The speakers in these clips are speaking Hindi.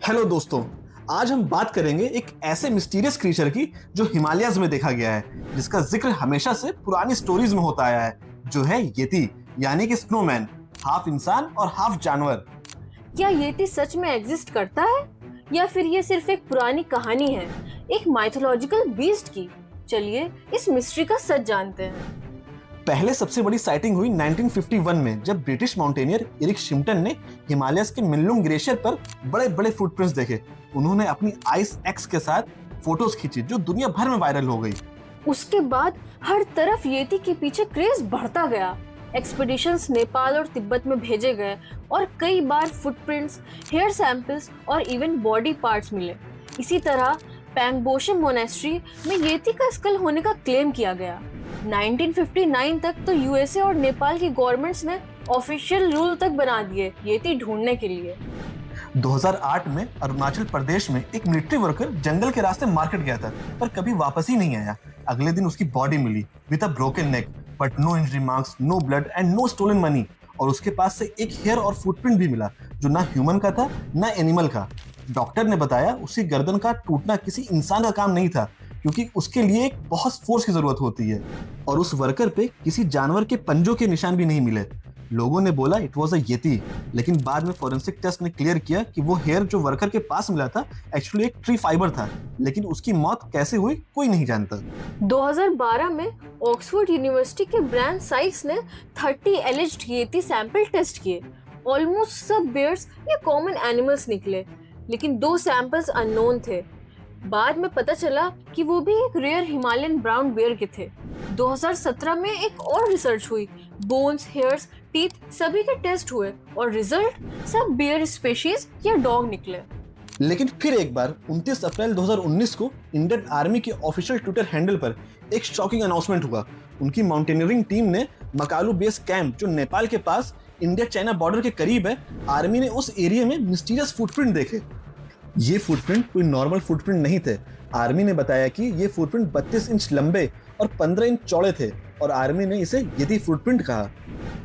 हेलो दोस्तों, आज हम बात करेंगे एक ऐसे मिस्टीरियस क्रीचर की जो हिमालयाज में देखा गया है, जिसका जिक्र हमेशा से पुरानी स्टोरीज में होता आया है, जो है येती यानी कि स्नोमैन, हाफ इंसान और हाफ जानवर। क्या येती सच में एग्जिस्ट करता है या फिर ये सिर्फ एक पुरानी कहानी है, एक माइथोलॉजिकल बीस्ट की? चलिए इस मिस्ट्री का सच जानते हैं। पहले सबसे बड़ी साइटिंग हुई 1951 में, जब ब्रिटिश माउंटेनियर एरिक शिम्पटन ने हिमालयस के मिनलुंग ग्लेशियर पर बड़े बड़े फुटप्रिंट्स देखे। उन्होंने अपनी आइस एक्स के साथ फोटोज खींची जो दुनिया भर में वायरल हो गई। उसके बाद हर तरफ येती के पीछे क्रेज बढ़ता गया। एक्सपीडिशंस नेपाल और तिब्बत में भेजे गए और कई बार फुटप्रिंट्स, हेयर सैंपल्स और इवन बॉडी पार्ट्स मिले। इसी तरह पैंगबोशम मोनेस्ट्री में येती का स्कल होने का क्लेम किया गया। 1959 तक तो यूएसए और नेपाल की गवर्नमेंट्स ने ऑफिशियल रूल तक बना दिए येती ढूंढने के लिए। 2008 में अरुणाचल प्रदेश में एक मिलिट्री वर्कर जंगल के रास्ते मार्केट गया था, पर कभी वापस ही नहीं आया। अगले दिन उसकी बॉडी मिली with a broken neck, but no injury marks, no blood and no stolen money. और उसके पास से एक हेयर और फुटप्रिंट भी मिला जो ना ह्यूमन का था ना एनिमल का। डॉक्टर ने बताया उसकी गर्दन का टूटना किसी इंसान का काम नहीं था, क्योंकि उसके लिए एक बहुत फोर्स की जरूरत होती है। और उस वर्कर पे किसी जानवर के पंजों के निशान भी नहीं मिले। लोगों ने बोला इट वाज अ येती, लेकिन बाद में फोरेंसिक टेस्ट ने क्लियर किया कि वो हेयर जो वर्कर के पास मिला था एक्चुअली एक ट्री फाइबर था। लेकिन उसकी मौत कैसे हुई कोई नहीं जानता। 2012 में ऑक्सफोर्ड यूनिवर्सिटी के ब्रायन साइक्स ने 30 एलिज्ड येती सैंपल टेस्ट किए। ऑलमोस्ट सब बेयर्स या कॉमन एनिमल्स निकले, लेकिन 2 सैंपल्स अननोन थे। बाद में पता चला कि वो भी एक रेयर हिमालयन ब्राउन बेयर के थे। 2017 में एक और रिसर्च हुई। बोन्स, हेयर्स, टीथ सभी के टेस्ट हुए और रिजल्ट सब बेयर स्पीशीज या डॉग निकले। लेकिन फिर एक बार 29 अप्रैल 2019 को इंडियन आर्मी के ऑफिशियल ट्विटर हैंडल पर एक शॉकिंग अनाउंसमेंट हुआ। उनकी माउंटेनियरिंग टीम ने मकालू बेस कैंप, जो नेपाल के पास इंडिया चाइना बॉर्डर के करीब है, आर्मी ने उस एरिया में मिस्टीरियस फुटप्रिंट देखे। ये फुटप्रिंट कोई नॉर्मल फुटप्रिंट नहीं थे। आर्मी ने बताया कि ये फुटप्रिंट 32 इंच लंबे और 15 इंच चौड़े थे, और आर्मी ने इसे येती फुटप्रिंट कहा।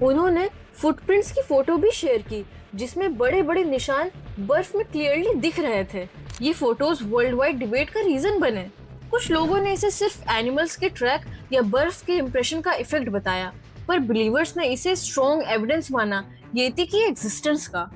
उन्होंने फुटप्रिंट्स की फोटो भी शेयर की, जिसमें बड़े बड़े निशान बर्फ में क्लियरली दिख रहे थे। ये फोटोज वर्ल्ड वाइड डिबेट का रीजन बने। कुछ लोगों ने इसे सिर्फ एनिमल्स के ट्रैक या बर्फ के इंप्रेशन का इफेक्ट बताया, पर बिलीवर्स ने इसे स्ट्रॉन्ग एविडेंस माना येती की एग्जिस्टेंस का।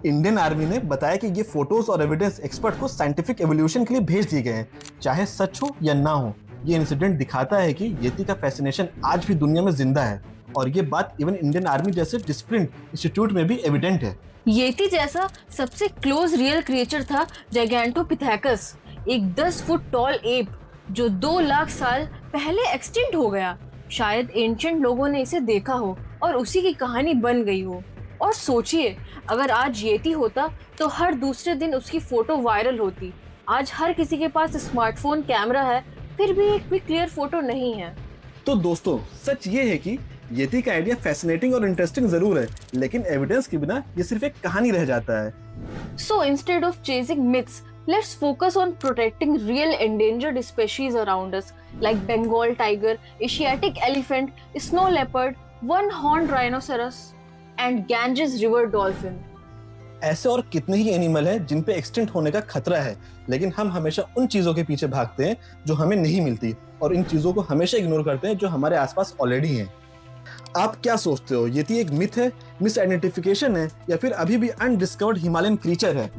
इंडियन आर्मी ने बताया कि ये फोटोज और एविडेंस एक्सपर्ट को साइंटिफिक एवोल्यूशन के लिए भेज दिए गए हैं, चाहे सच हो या ना हो। ये इंसिडेंट दिखाता है कि येती का फैसिनेशन आज भी दुनिया में जिंदा है, और ये बात इवन इंडियन आर्मी जैसे डिसिप्लिन इंस्टीट्यूट में भी एविडेंट है। येती जैसा सबसे क्लोज रियल क्रिएचर था जाइगैंटोपिथेकस, एक 10 फुट टॉल एप जो 2 लाख साल पहले एक्सटिंक्ट हो गया। शायद एंशिएंट लोगों ने इसे देखा हो और उसी की कहानी बन गई हो। और सोचिए, अगर आज येती होता तो हर दूसरे दिन उसकी फोटो वायरल होती। आज हर किसी के पास स्मार्टफोन कैमरा है, फिर भी एक भी क्लियर फोटो नहीं है। तो दोस्तों, सच ये है कि येती का आइडिया फैसिनेटिंग और इंटरेस्टिंग जरूर है, लेकिन एविडेंस के बिना ये सिर्फ एक कहानी रह जाता है। So instead of chasing myths, let's focus on protecting real endangered species around us, like Bengal tiger, Asiatic elephant, snow leopard, one-horned rhinoceros, and Ganges river dolphin. ऐसे और कितने ही एनिमल हैं जिन पे एक्सटिंक्ट होने का खतरा है, लेकिन हम हमेशा उन चीजों के पीछे भागते हैं जो हमें नहीं मिलती, और इन चीजों को हमेशा इग्नोर करते हैं जो हमारे आसपास ऑलरेडी हैं। आप क्या सोचते हो, येती एक मिथ है, मिस आइडेंटिफिकेशन है, या फिर अभी भी अनडिस्कवर्ड हिमालयन क्रीचर है?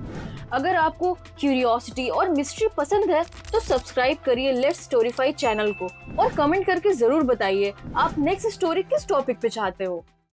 अगर आपको क्यूरियोसिटी और मिस्ट्री पसंद है तो सब्सक्राइब करिए लेट्स स्टोरीफाई चैनल को, और कमेंट करके जरूर बताइए आप नेक्स्ट स्टोरी किस टॉपिक पे चाहते हो।